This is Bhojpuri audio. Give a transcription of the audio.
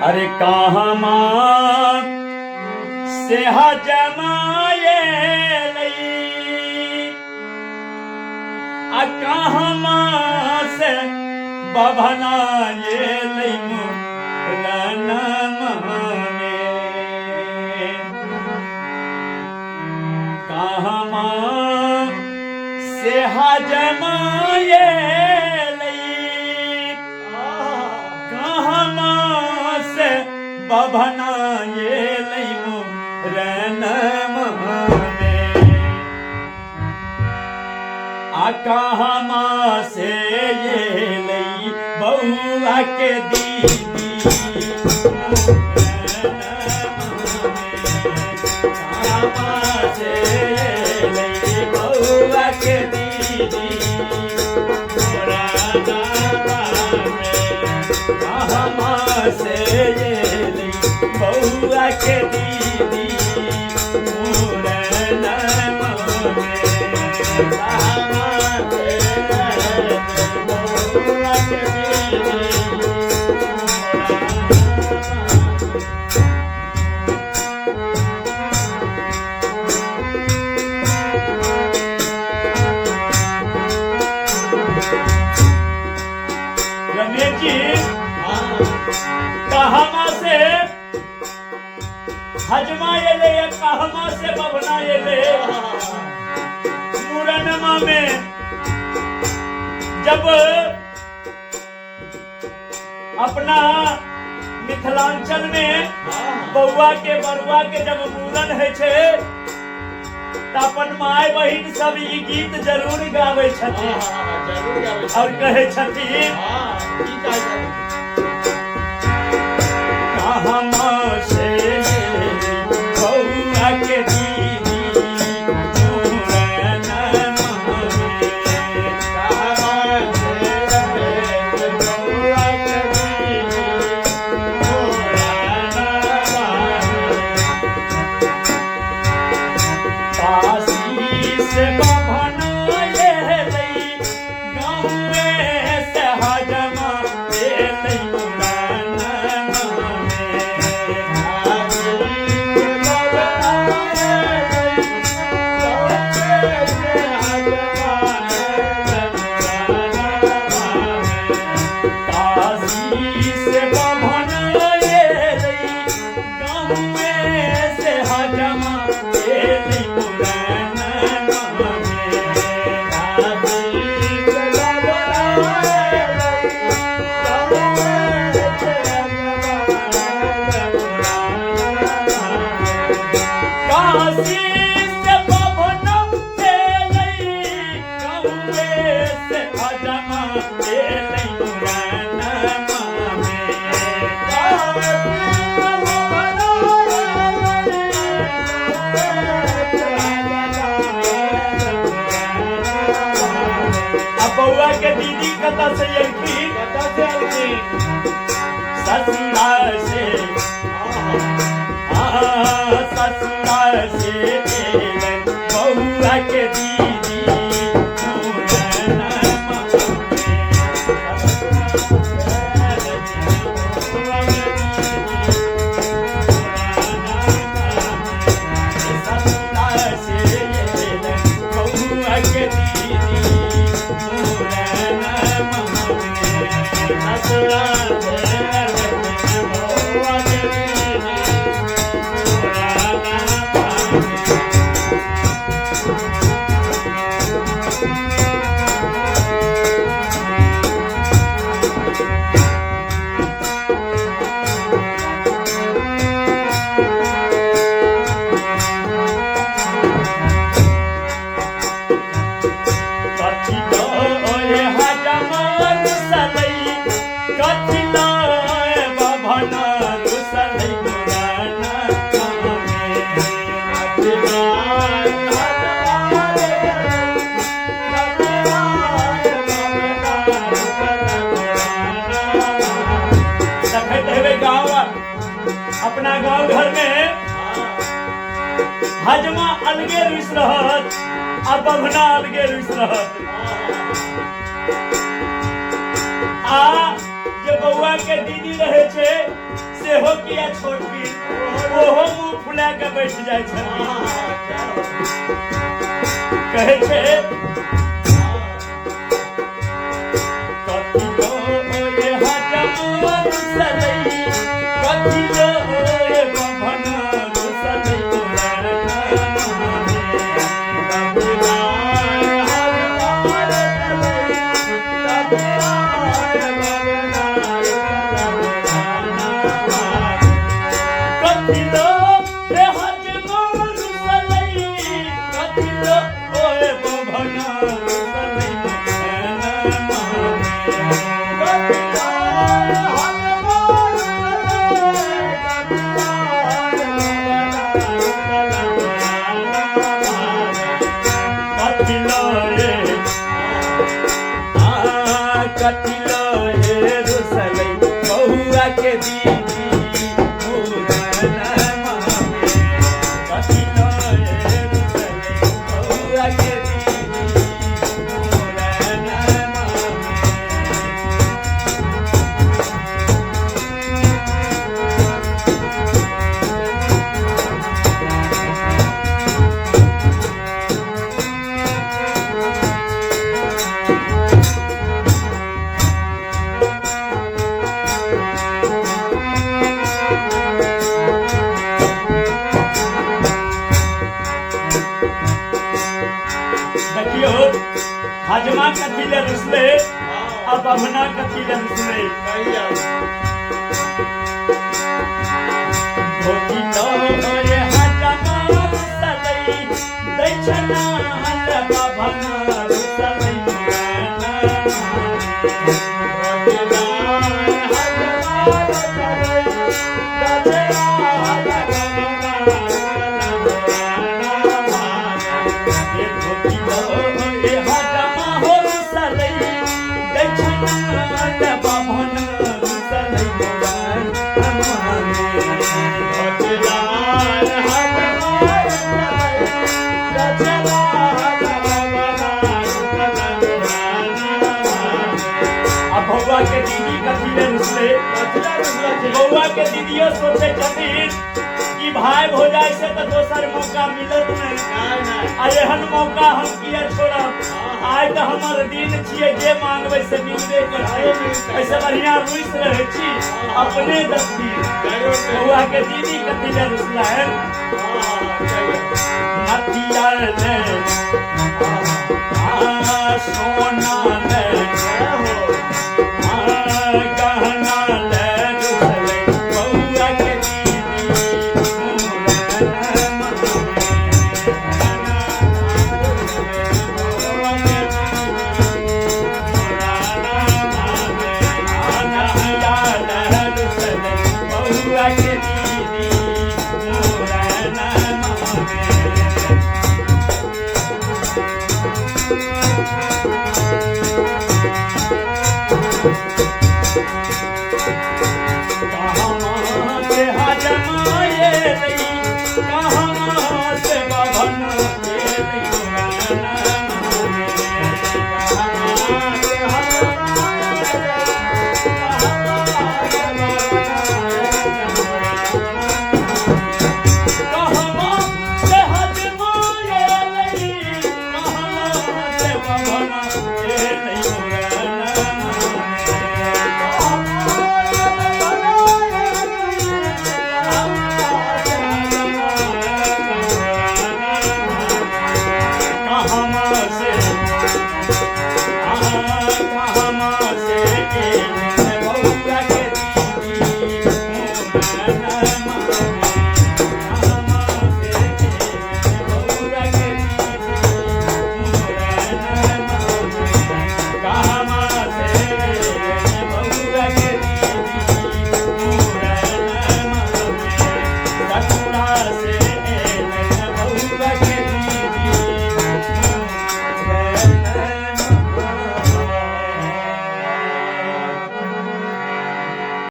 अरे कहाँ माँ से हजमाए लई आ कहाँ माँ से बभनाए लई मुरन माने कहाँ माँ से हजमाए बभनाए लई मुरन माने आ कहाँ माँ से ये लई बउआ के दीदी मुरन माने कहाँ माँ से ये लई बउआ के दीदी मुरन माने कहाँ माँ से ये बउआ के दीदी मुरन माने बउआ के दीदी रमेश जी कहमा से हजमाए ले कहमा से बभनाए ले मुरनमा में जब अपना मिथिलांचल में बउआ के बरुआ के जब मूरन है छे त अपन माय बहिन सब ई गीत जरूर गावे छथिन और कहे छथिन कहाँ से बउआ के दीदी मुरन माने कहाँ से बउआ के दीदी मुरन माने काशी से बभनाए लई गाँवे से हजमाए लई मुरन बउआ के दीदी कता से यही ससुराल से ससुराल से बउआ के दीदी मुरन ससुराल से बउआ के दीदी मुरन अपना गांव घर में हजमा अलगे रुस रहत आ बभना अलगे रुस रहत आ जे बउआ के दीदी रहे छे सेहो किया छोट पीर ओहो मुंह फुला के बैठ जाय छथिन कहे छे कथी लो ये हजम सदै कथी लो ये बभन सदै कथिलो हे रुसलै बहुआ के दीदी मुरन मामे कथिलो हे रुसलै बहुआ के दीदी मुरन मामे देखियो हजमा कथी ले रुसले अब बभना कथी ले रुसले धोती लो ये हजमा रुसलै दैछना हल बभना रुसलै बउआ के दीदी कथी ले रुसले बउआ के दीदियो सोचे छथिन कि भाई भौजाई से तो दोसर मौका मिलत नहीं आ एहन मौका हम किया छोड़ब आइ तो हमर दिन छियै जे मांगबै से मिलबे करतै ऐसे बढ़िया रुइस रहे छी अपने 10 दिन बउआ के दीदी कथी ले रुसला है नथिया ले सोना ले गहना ले रुसलै बउआ के दीदी मुरन बउआ के दीदी मुरन से